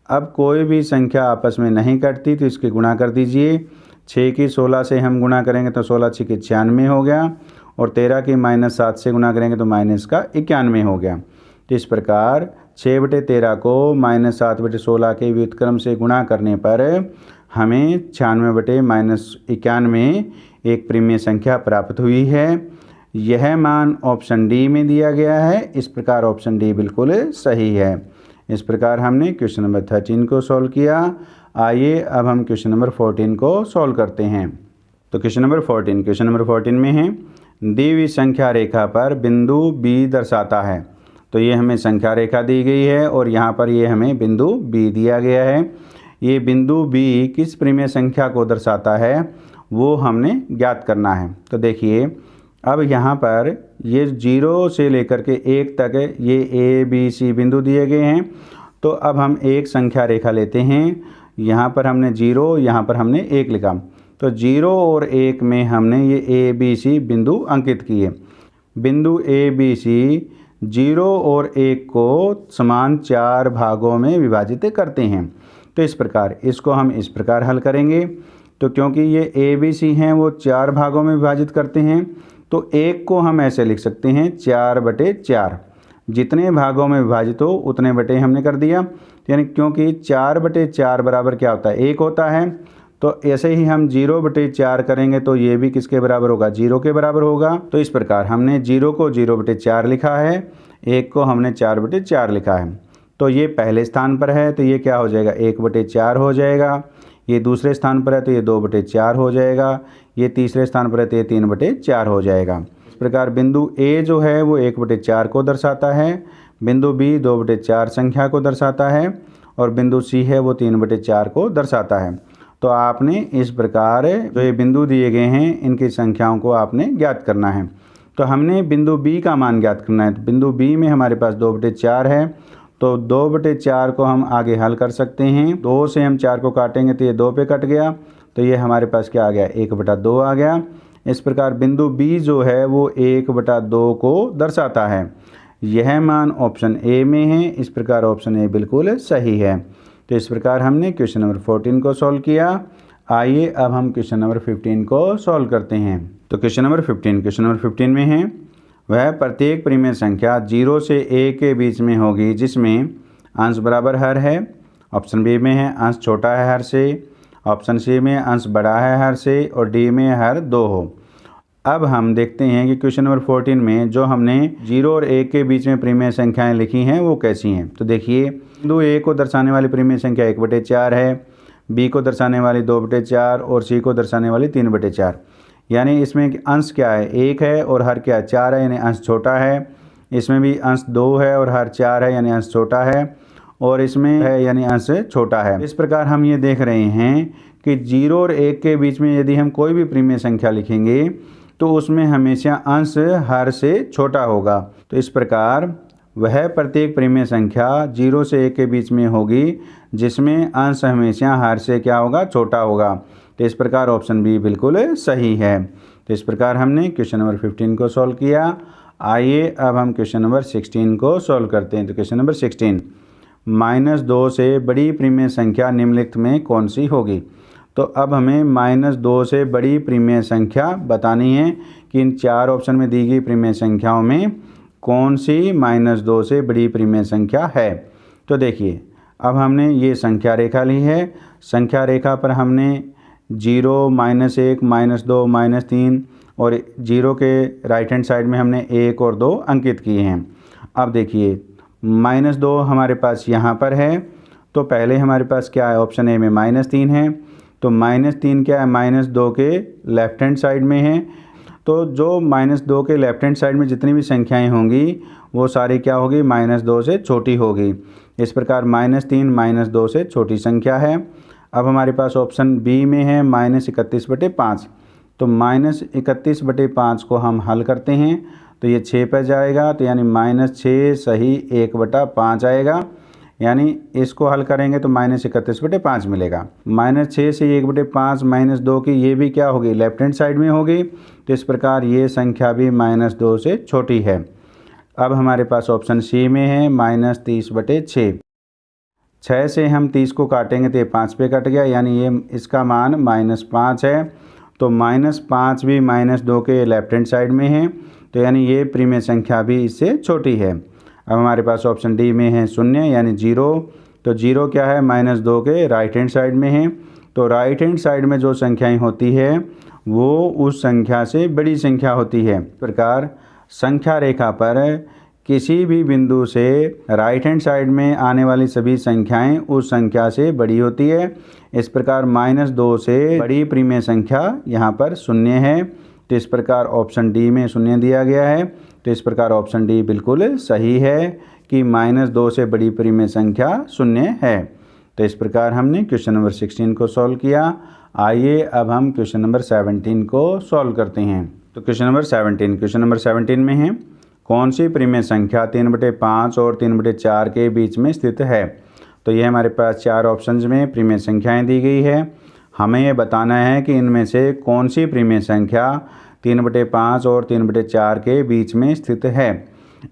अब कोई भी संख्या आपस में नहीं कटती तो इसकी गुणा कर दीजिए। 6 की 16 से हम गुणा करेंगे तो 16 6 के 96 हो गया और 13 की -7 से गुणा करेंगे तो -91 हो गया। तो इस प्रकार 6/13 को -7/16 के व्युत्क्रम से गुणा करने पर हमें 96/-91 एक प्रीमिय संख्या प्राप्त हुई है। यह मान ऑप्शन डी में दिया गया है। इस प्रकार ऑप्शन डी बिल्कुल सही है। इस प्रकार हमने क्वेश्चन नंबर 13 को सॉल्व किया। आइए अब हम क्वेश्चन नंबर 14 को सॉल्व करते हैं। तो क्वेश्चन नंबर 14 में है दी हुई संख्या रेखा पर बिंदु B दर्शाता है। तो ये हमें संख्या रेखा दी गई है और यहाँ पर ये हमें बिंदु B दिया गया है। ये बिंदु B किस प्रीमिय संख्या को दर्शाता है वो हमने ज्ञात करना है। तो देखिए अब यहाँ पर ये 0 से लेकर के 1 तक ये ए बी सी बिंदु दिए गए हैं। तो अब हम एक संख्या रेखा लेते हैं। यहाँ पर हमने 0, यहाँ पर हमने 1 लिखा। तो 0 और 1 में हमने ये ए बी सी बिंदु अंकित किए। बिंदु ए बी सी 0 और 1 को समान 4 भागों में विभाजित करते हैं। तो इस प्रकार इसको हम इस प्रकार हल करेंगे। तो क्योंकि ये ए बी सी हैं वो 4 भागों में विभाजित करते हैं, तो 1 को हम ऐसे लिख सकते हैं 4/4। जितने भागों में विभाजित हो उतने बटे हमने कर दिया। यानी क्योंकि 4/4 बराबर क्या होता है, 1 होता है। तो ऐसे ही हम 0/4 करेंगे तो ये भी किसके बराबर होगा, 0 के बराबर होगा। तो इस प्रकार हमने 0 को 0/4 लिखा है, 1 को हमने 4/4 लिखा है। तो ये पहले स्थान पर है तो ये क्या हो जाएगा, 1/4 हो जाएगा। ये दूसरे स्थान पर है तो ये 2/4 हो जाएगा। ये तीसरे स्थान पर है तो ये 3/4 हो जाएगा। इस प्रकार बिंदु ए जो है वो 1/4 को दर्शाता है, बिंदु बी 2/4 संख्या को दर्शाता है और बिंदु सी है वो 3/4 को दर्शाता है। तो आपने इस प्रकार जो ये बिंदु दिए गए हैं इनकी संख्याओं को आपने ज्ञात करना है। तो हमने बिंदु बी का मान ज्ञात करना है। तो बिंदु बी में हमारे पास 2/4 है, तो 2/4 को हम आगे हल कर सकते हैं। 2 से हम 4 को काटेंगे तो ये 2 पे कट गया, तो ये हमारे पास क्या आ गया, 1/2 आ गया। इस प्रकार बिंदु बी जो है वो 1/2 को दर्शाता है। यह मान ऑप्शन ए में है। इस प्रकार ऑप्शन ए बिल्कुल सही है। तो इस प्रकार हमने क्वेश्चन नंबर 14 को सॉल्व किया। आइए अब हम क्वेश्चन नंबर 15 को सॉल्व करते हैं। तो क्वेश्चन नंबर 15 में है, वह प्रत्येक परिमेय संख्या 0 से 1 के बीच में होगी जिसमें अंश बराबर हर है। ऑप्शन बी में है अंश छोटा है हर से, ऑप्शन सी में अंश बड़ा है हर से और डी में हर 2 हो। अब हम देखते हैं कि क्वेश्चन नंबर 14 में जो हमने 0 और 1 के बीच में परिमेय संख्याएं लिखी हैं वो कैसी हैं। तो देखिए, बिंदु ए को दर्शाने वाली परिमेय संख्या 1/4 है, बी को दर्शाने वाली 2/4 और सी को दर्शाने वाली 3/4। यानी इसमें अंश क्या है, 1 है और हर क्या है, 4 है, यानी अंश छोटा है। इसमें भी अंश 2 है और हर 4 है, यानी अंश छोटा है। और इसमें है यानी अंश छोटा है। इस प्रकार हम ये देख रहे हैं कि 0 और 1 के बीच में यदि हम कोई भी परिमेय संख्या लिखेंगे तो उसमें हमेशा अंश हर से छोटा होगा। तो इस प्रकार वह प्रत्येक परिमेय संख्या 0 से 1 के बीच में होगी जिसमें अंश हमेशा हर से क्या होगा, छोटा होगा। तो इस प्रकार ऑप्शन बी बिल्कुल सही है। तो इस प्रकार हमने क्वेश्चन नंबर 15 को सॉल्व किया। आइए अब हम क्वेश्चन नंबर 16 को सॉल्व करते हैं। तो क्वेश्चन नंबर 16, -2 से बड़ी परिमेय संख्या निम्नलिखित में कौन सी होगी। तो अब हमें -2 से बड़ी परिमेय संख्या बतानी है कि इन 4 ऑप्शन में दी गई परिमेय संख्याओं में कौन सी -2 से बड़ी परिमेय संख्या है। तो देखिए, अब हमने ये संख्या रेखा ली है। संख्या रेखा पर हमने 0, -1, -2, -3 और 0 के राइट हैंड साइड में हमने 1 और 2 अंकित किए हैं। अब देखिए, -2 हमारे पास यहाँ पर है, तो पहले हमारे पास क्या है, ऑप्शन ए में -3 है। तो -3 क्या है, -2 के लेफ्ट हैंड साइड में है। तो जो -2 के लेफ्ट हैंड साइड में जितनी भी संख्याएं होंगी वो सारी क्या होगी, -2 से छोटी होगी। इस प्रकार -3 -2 से छोटी संख्या है। अब हमारे पास ऑप्शन बी में है -31/5। तो -31/5 को हम हल करते हैं तो ये 6 पर जाएगा, तो यानी -6 सही 1/5 आएगा। यानी इसको हल करेंगे तो -31/5 मिलेगा। -6 से 1/5 -2 की ये भी क्या होगी, लेफ्ट हैंड साइड में होगी। तो इस प्रकार ये संख्या भी -2 से छोटी है। अब हमारे पास ऑप्शन सी में है -30/6। 6 से हम 30 को काटेंगे तो ये 5 पे कट गया, यानी ये इसका मान -5 है। तो -5 भी -2 के लेफ्ट हैंड साइड में है, तो यानी ये परिमेय संख्या भी इससे छोटी है। अब हमारे पास ऑप्शन डी में है 0 यानी 0। तो 0 क्या है, -2 के राइट हैंड साइड में है। तो राइट हैंड साइड में जो संख्याएं होती है वो उस संख्या से बड़ी संख्या होती है। इस प्रकार संख्या रेखा पर किसी भी बिंदु से राइट हैंड साइड में आने वाली सभी संख्याएं उस संख्या से बड़ी होती है। इस प्रकार -2 से बड़ी परिमेय संख्या यहाँ पर 0 है। तो इस प्रकार ऑप्शन डी में 0 दिया गया है। तो इस प्रकार ऑप्शन डी बिल्कुल सही है कि -2 से बड़ी परिमेय संख्या 0 है। तो इस प्रकार हमने क्वेश्चन नंबर 16 को सॉल्व किया। आइए अब हम क्वेश्चन नंबर 17 को सॉल्व करते हैं। तो क्वेश्चन नंबर 17 में है कौन सी परिमेय संख्या 3/5 और 3/4 के बीच में स्थित है। तो ये हमारे पास 4 ऑप्शंस में परिमेय संख्याएं दी गई है। हमें ये बताना है कि इनमें से कौन सी परिमेय संख्या 3/5 और 3/4 के बीच में स्थित है।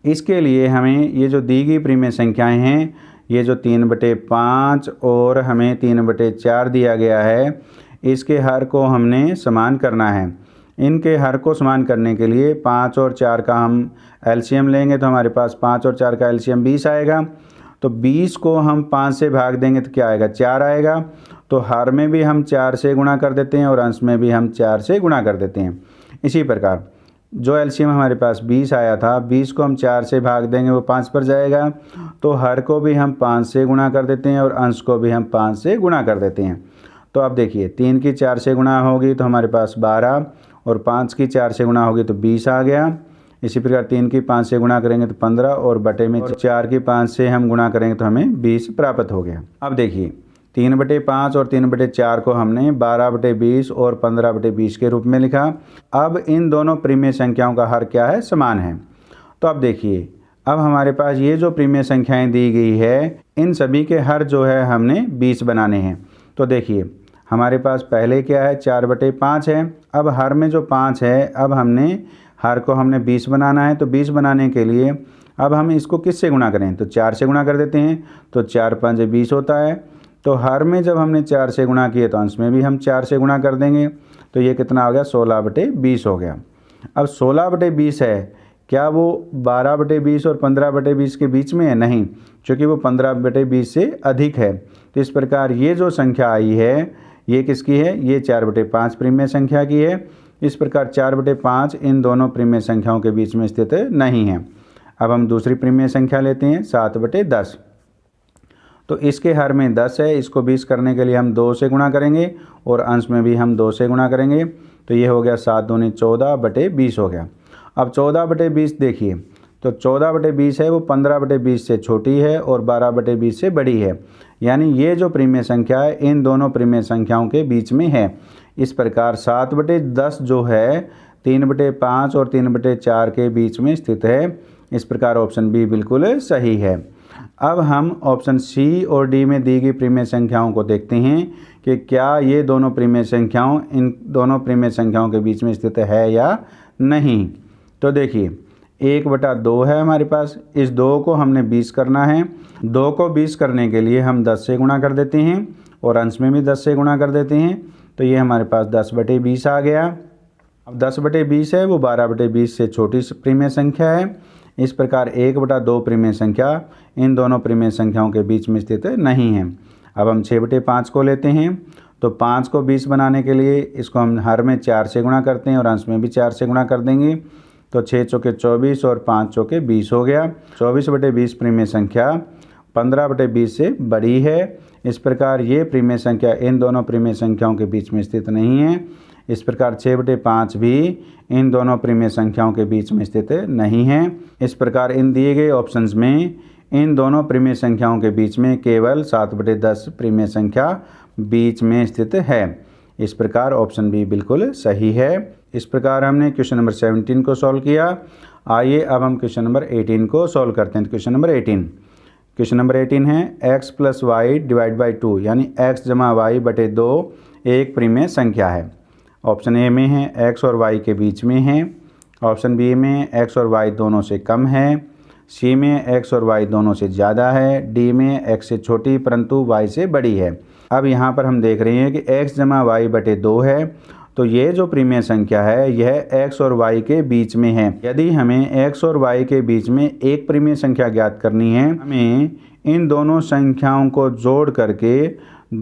इसके लिए हमें ये जो दी गई परिमेय संख्याएं हैं, ये जो 3/5 और हमें 3/4 दिया गया है, इसके हर को हमने समान करना है। इनके हर को समान करने के लिए 5 और 4 का हम एलसीएम लेंगे तो हमारे पास 5 और 4 का एलसीएम 20 आएगा। तो 20 को हम 5 से भाग देंगे तो क्या आएगा, 4 आएगा। तो हर में भी हम 4 से गुणा कर देते हैं और अंश में भी हम 4 से गुणा कर देते हैं। इसी प्रकार जो एलसीएम हमारे पास 20 आया था, 20 को हम 4 से भाग देंगे वो 5 पर जाएगा। तो हर को भी हम 5 से गुणा कर देते हैं और अंश को भी हम 5 से गुणा कर देते हैं। तो अब देखिए 3 की 4 से गुणा होगी तो हमारे पास 12 और 5 की 4 से गुणा होगी तो 20 आ गया। इसी प्रकार 3 की 5 से गुणा करेंगे तो 15 और बटे में 4 की 5 से हम गुणा करेंगे तो हमें 20 प्राप्त हो गया। अब देखिए 3/5 और 3/4 को हमने 12/20 और 15/20 के रूप में लिखा। अब इन दोनों परिमेय संख्याओं का हर क्या है, समान है। तो अब देखिए अब हमारे पास ये जो परिमेय संख्याएं दी गई है, इन सभी के हर जो है हमने 20 बनाने हैं। तो देखिए हमारे पास पहले क्या है, 4/5 है। अब हर में जो 5 है, अब हमने हर को हमने 20 बनाना है। तो 20 बनाने के लिए अब हम इसको किससे गुणा करें, तो 4 से गुणा कर देते हैं। तो 4 × 5 = 20 होता है। तो हर में जब हमने 4 से गुणा किए तो अंश में भी हम 4 से गुणा कर देंगे। तो ये कितना हो गया, 16/20 हो गया। अब 16/20 है, क्या वो 12/20 और 15/20 के बीच में है, नहीं, क्योंकि वो 15/20 से अधिक है। तो इस प्रकार ये जो संख्या आई है ये किसकी है, ये 4/5 परिमेय संख्या की है। इस प्रकार 4/5 इन दोनों परिमेय संख्याओं के बीच में स्थित नहीं है। अब हम दूसरी परिमेय संख्या लेते हैं 7/10। तो इसके हर में 10 है, इसको 20 करने के लिए हम 2 से गुणा करेंगे और अंश में भी हम 2 से गुणा करेंगे। तो ये हो गया 7 दूनी 14/20 हो गया। अब 14/20 देखिए, तो 14/20 है वो 15/20 से छोटी है और 12/20 से बड़ी है। यानी ये जो परिमेय संख्या है इन दोनों परिमेय संख्याओं के बीच में है। इस प्रकार 7/10 जो है 3/5 और 3/4 के बीच में स्थित है। इस प्रकार ऑप्शन बी बिल्कुल सही है। अब हम ऑप्शन सी और डी में दी गई परिमेय संख्याओं को देखते हैं कि क्या ये दोनों परिमेय संख्याओं इन दोनों परिमेय संख्याओं के बीच में स्थित है या नहीं। तो देखिए 1/2 है हमारे पास, इस 2 को हमने 20 करना है। 2 को 20 करने के लिए हम 10 से गुणा कर देते हैं और अंश में भी 10 से गुणा कर देते हैं। तो ये हमारे पास 10/20 आ गया। अब 10/20 है वो 12/20 से छोटी परिमेय संख्या है। इस प्रकार 1/2 परिमेय संख्या इन दोनों परिमेय संख्याओं के बीच में स्थित नहीं है। अब हम 6/5 को लेते हैं। तो 5 को 20 बनाने के लिए इसको हम हर में 4 से गुणा करते हैं और अंश में भी 4 से गुणा कर देंगे। तो 6 चौके 24 और 5 चौके 20 हो गया। 24/20 परिमेय संख्या 15/20 से बड़ी है। इस प्रकार ये परिमेय संख्या इन दोनों परिमेय संख्याओं के बीच में स्थित नहीं है। इस प्रकार 6/5 भी इन दोनों परिमेय संख्याओं के बीच में स्थित नहीं है। इस प्रकार इन दिए गए ऑप्शंस में इन दोनों परिमेय संख्याओं के बीच में केवल 7/10 परिमेय संख्या बीच में स्थित है। इस प्रकार ऑप्शन बी बिल्कुल सही है। इस प्रकार हमने क्वेश्चन नंबर 17 को सॉल्व किया। आइए अब हम क्वेश्चन नंबर 18 को सॉल्व करते हैं। क्वेश्चन नंबर 18 है x + y / 2 यानी x + y/2 एक परिमेय संख्या है। ऑप्शन ए में है x और y के बीच में है। ऑप्शन बी में x और y दोनों से कम है। सी में x और y दोनों से ज़्यादा है। डी में x से छोटी परंतु y से बड़ी है। अब यहाँ पर हम देख रहे हैं कि x + y/2 है। तो ये जो परिमेय संख्या है यह x और y के बीच में है। यदि हमें x और y के बीच में एक परिमेय संख्या ज्ञात करनी है, हमें इन दोनों संख्याओं को जोड़ करके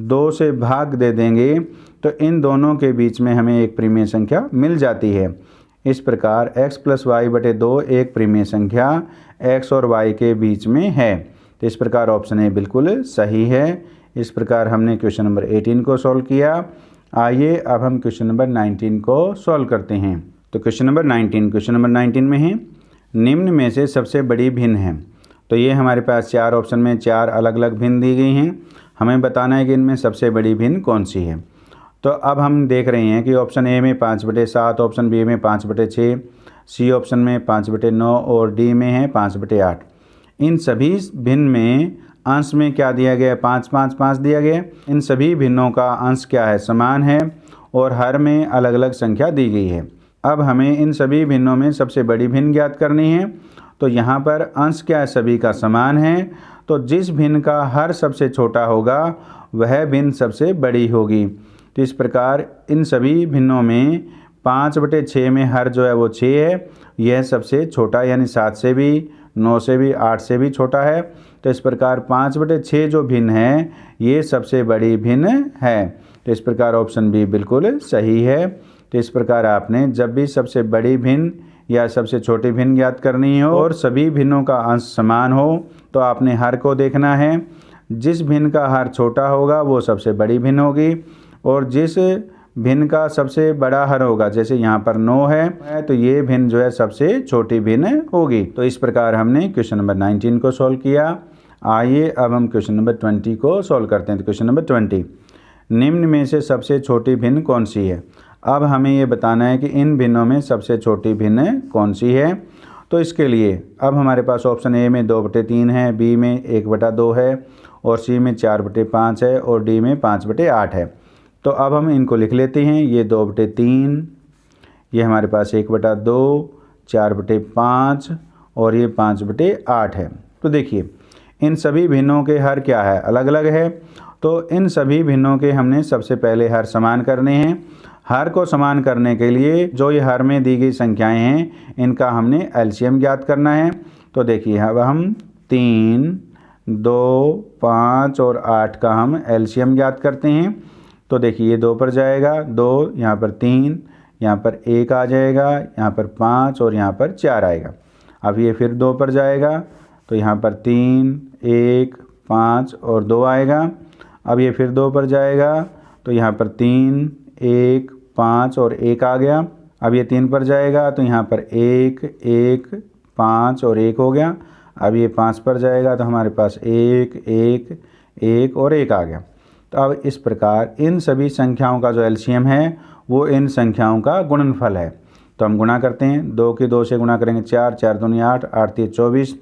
2 से भाग दे देंगे तो इन दोनों के बीच में हमें एक परिमेय संख्या मिल जाती है। इस प्रकार x + y/2 एक परिमेय संख्या x और y के बीच में है। तो इस प्रकार ऑप्शन ए बिल्कुल सही है। इस प्रकार हमने क्वेश्चन नंबर 18 को सॉल्व किया। आइए अब हम क्वेश्चन नंबर 19 को सॉल्व करते हैं। तो क्वेश्चन नंबर 19 में है निम्न में से सबसे बड़ी भिन्न है। तो ये हमारे पास 4 ऑप्शन में 4 अलग अलग भिन्न दी गई हैं। हमें बताना है कि इनमें सबसे बड़ी भिन्न कौन सी है। तो अब हम देख रहे हैं कि ऑप्शन ए में 5/7, ऑप्शन बी में 5/6, सी ऑप्शन में 5/9 और डी में है 5/8। इन सभी भिन्न में अंश में क्या दिया गया है? 5 5 5 दिया गया है। इन सभी भिन्नों का अंश क्या है? समान है और हर में अलग अलग संख्या दी गई है। अब हमें इन सभी भिन्नों में सबसे बड़ी भिन्न ज्ञात करनी है। तो यहाँ पर अंश क्या है? सभी का समान है। तो जिस भिन्न का हर सबसे छोटा होगा वह भिन्न सबसे बड़ी होगी। तो इस प्रकार इन सभी भिन्नों में 5/6 में हर जो है वो 6 है। यह सबसे छोटा यानी 7 से भी, 9 से भी, 8 से भी छोटा है। तो इस प्रकार 5/6 जो भिन्न है ये सबसे बड़ी भिन्न है। तो इस प्रकार ऑप्शन बी बिल्कुल सही है। तो इस प्रकार आपने जब भी सबसे बड़ी भिन्न या सबसे छोटी भिन्न ज्ञात करनी हो और सभी भिन्नों का अंश समान हो तो आपने हर को देखना है। जिस भिन्न का हर छोटा होगा वो सबसे बड़ी भिन्न होगी और जिस भिन्न का सबसे बड़ा हर होगा, जैसे यहाँ पर 9 है, तो ये भिन्न जो है सबसे छोटी भिन्न होगी। तो इस प्रकार हमने क्वेश्चन नंबर 19 को सॉल्व किया। आइए अब हम क्वेश्चन नंबर 20 को सॉल्व करते हैं। तो क्वेश्चन नंबर 20, निम्न में से सबसे छोटी भिन्न कौन सी है? अब हमें ये बताना है कि इन भिन्नों में सबसे छोटी भिन्न कौन सी है। तो इसके लिए अब हमारे पास ऑप्शन ए में 2/3 है, बी में 1/2 है और सी में 4/5 है और डी में 5/8 है। तो अब हम इनको लिख लेते हैं। ये 2/3, ये हमारे पास 1/2, 4/5 और ये 5/8 है। तो देखिए इन सभी भिन्नों के हर क्या है? अलग अलग है। तो इन सभी भिन्नों के हमने सबसे पहले हर समान करने हैं। हर को समान करने के लिए जो ये हर में दी गई संख्याएं हैं इनका हमने एलसीएम ज्ञात करना है। तो देखिए अब हम 3, 2, 5 और 8 का हम एलसीएम ज्ञात करते हैं। तो देखिए ये 2 पर जाएगा, 2 यहाँ पर 3, यहाँ पर 1 आ जाएगा, यहाँ पर 5 और यहाँ पर 4 आएगा। अब ये फिर 2 पर जाएगा तो यहाँ पर 3, 1, 5 और 2 आएगा। अब ये फिर 2 पर जाएगा तो यहाँ पर 3, 1, 5 और 1 आ गया। अब ये 3 पर जाएगा तो यहाँ पर 1, 1, 5 और 1 हो गया। अब ये 5 पर जाएगा तो हमारे पास 1, 1, 1 और 1 आ गया। तो अब इस प्रकार इन सभी संख्याओं का जो एलसीएम है वो इन संख्याओं का गुणनफल है। तो हम गुणा करते हैं। 2 की 2 से गुणा करेंगे 4, 4 दूनी 8, 8 3 24,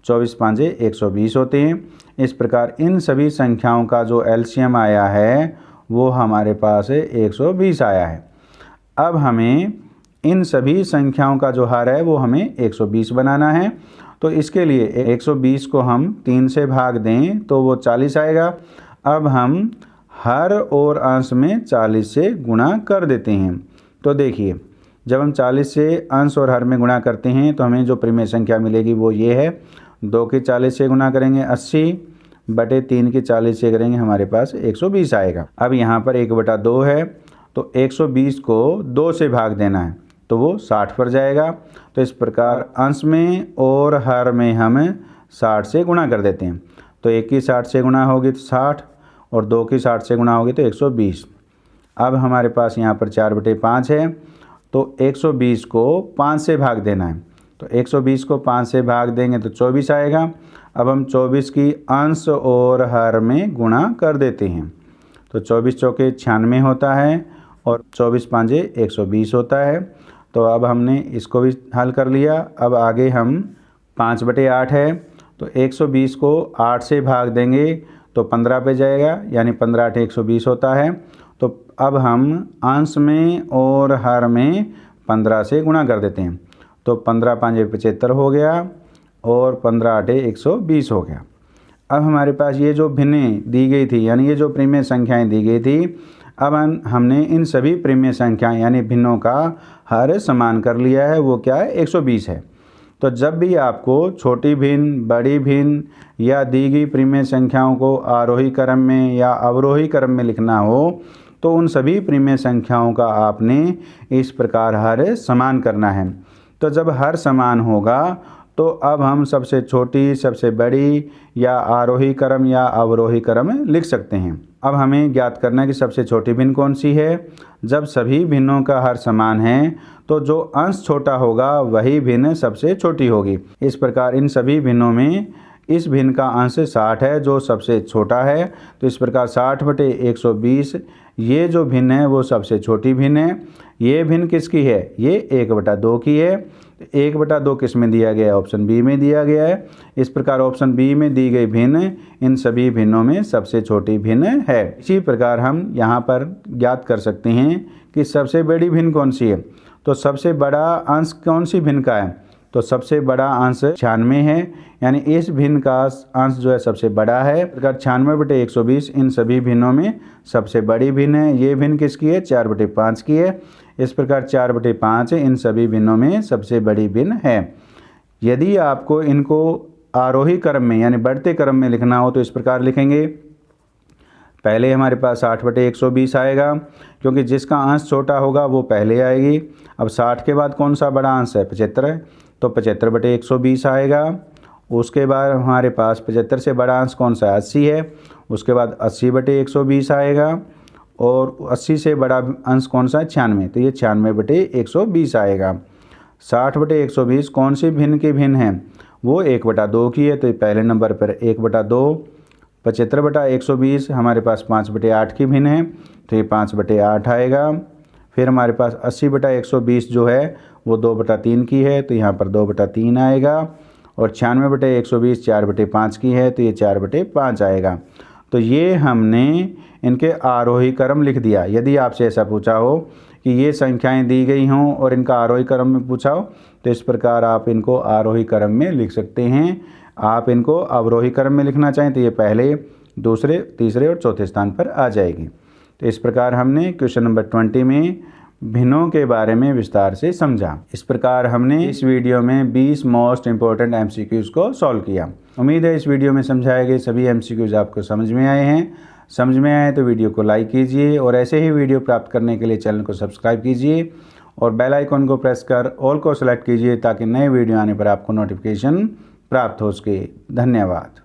24 5 120 होते हैं। इस प्रकार इन सभी संख्याओं का जो एलसीएम आया है वो हमारे पास 120 आया है। अब हमें इन सभी संख्याओं का जो हर है वो हमें 120 बनाना है। तो इसके लिए 120 को हम 3 से भाग दें तो वो 40 आएगा। अब हम हर और अंश में 40 से गुणा कर देते हैं। तो देखिए जब हम 40 से अंश और हर में गुणा करते हैं तो हमें जो परिमेय संख्या मिलेगी वो ये है। 2 की 40 से गुणा करेंगे 80 बटे 3 की 40 से करेंगे हमारे पास 120 आएगा। अब यहाँ पर 1/2 है तो 120 को 2 से भाग देना है तो वो 60 पर जाएगा। तो इस प्रकार अंश में और हर में हम 60 से गुणा कर देते हैं। तो 1 की 60 से गुणा होगी तो 60 और 2 की 60 से गुणा होगी तो 120। अब हमारे पास यहाँ पर 4/5 है तो 120 को 5 से भाग देना है। तो 120 को 5 से भाग देंगे तो 24 आएगा। अब हम 24 की अंश और हर में गुणा कर देते हैं। तो 24 चौके 96 होता है और 24 पाँचे 120 होता है। तो अब हमने इसको भी हल कर लिया। अब आगे हम 5/8 है तो 120 को 8 से भाग देंगे तो 15 पे जाएगा यानी 15 8 120 होता है। तो अब हम अंश में और हर में 15 से गुणा कर देते हैं। तो 15 5 75 हो गया और 15 8 120 हो गया। अब हमारे पास ये जो भिन्नें दी गई थी यानी ये जो परिमेय संख्याएं दी गई थी, अब हमने इन सभी परिमेय संख्याएं यानी भिन्नों का हर समान कर लिया है। वो क्या है? 120 है। तो जब भी आपको छोटी भिन्न, बड़ी भिन्न या दी गई परिमेय संख्याओं को आरोही क्रम में या अवरोही क्रम में लिखना हो तो उन सभी परिमेय संख्याओं का आपने इस प्रकार हर समान करना है। तो जब हर समान होगा तो अब हम सबसे छोटी, सबसे बड़ी या आरोही क्रम या अवरोही क्रम लिख सकते हैं। अब हमें ज्ञात करना है कि सबसे छोटी भिन्न कौन सी है। जब सभी भिन्नों का हर समान है तो जो अंश छोटा होगा वही भिन्न सबसे छोटी होगी। इस प्रकार इन सभी भिन्नों में इस भिन्न का अंश 60 है जो सबसे छोटा है। तो इस प्रकार 60/120 ये जो भिन्न है वो सबसे छोटी भिन्न है। ये भिन्न किसकी है? ये 1/2 की है। 1/2 किस में दिया गया है? ऑप्शन बी में दिया गया है। इस प्रकार ऑप्शन बी में दी गई भिन्न इन सभी भिन्नों में सबसे छोटी भिन्न है। इसी प्रकार हम यहाँ पर ज्ञात कर सकते हैं कि सबसे बड़ी भिन्न कौन सी है। तो सबसे बड़ा अंश कौन सी भिन्न का है? तो सबसे बड़ा अंश 96 है, यानी इस भिन्न का अंश जो है सबसे बड़ा है। प्रकार 96/120 इन सभी भिन्नों में सबसे बड़ी भिन्न है। ये भिन्न किसकी है? 4/5 की है। इस प्रकार 4/5 इन सभी भिन्नों में सबसे बड़ी भिन्न है। यदि आपको इनको आरोही क्रम में यानी बढ़ते क्रम में लिखना हो तो इस प्रकार लिखेंगे। पहले हमारे पास 60/120 आएगा, क्योंकि जिसका अंश छोटा होगा वो पहले आएगी। अब 60 के बाद कौन सा बड़ा अंश है? 75 है, तो 75/120 आएगा। उसके बाद हमारे पास 75 से बड़ा अंश कौन सा है? 80 है। उसके बाद 80/120 आएगा, और 80 से बड़ा अंश कौन सा है? 96, तो ये 96/120 आएगा। 60/120 कौन सी भिन्न की भिन्न है? वो 1/2 की है, तो पहले नंबर पर 1/2। 75/120 हमारे पास 5/8 की भिन्न है, तो ये 5/8 आएगा। फिर हमारे पास 80/120 जो है वो 2/3 की है, तो यहाँ पर 2/3 आएगा। और 96/120 4/5 की है, तो ये 4/5 आएगा। तो ये हमने इनके आरोही क्रम लिख दिया। यदि आपसे ऐसा पूछा हो कि ये संख्याएं दी गई हों और इनका आरोही क्रम में पूछा हो, तो इस प्रकार आप इनको आरोही क्रम में लिख सकते हैं। आप इनको अवरोही क्रम में लिखना चाहें तो ये पहले, दूसरे, तीसरे और चौथे स्थान पर आ जाएगी। तो इस प्रकार हमने क्वेश्चन नंबर 20 में भिन्नों के बारे में विस्तार से समझा। इस प्रकार हमने इस वीडियो में 20 मोस्ट इंपॉर्टेंट एमसीक्यूज को सॉल्व किया। उम्मीद है इस वीडियो में समझाए गए सभी एमसीक्यूज आपको समझ में आए हैं। समझ में आए तो वीडियो को लाइक कीजिए, और ऐसे ही वीडियो प्राप्त करने के लिए चैनल को सब्सक्राइब कीजिए और बेल आइकन को प्रेस कर ऑल को सेलेक्ट कीजिए, ताकि नए वीडियो आने पर आपको नोटिफिकेशन प्राप्त हो सके। धन्यवाद।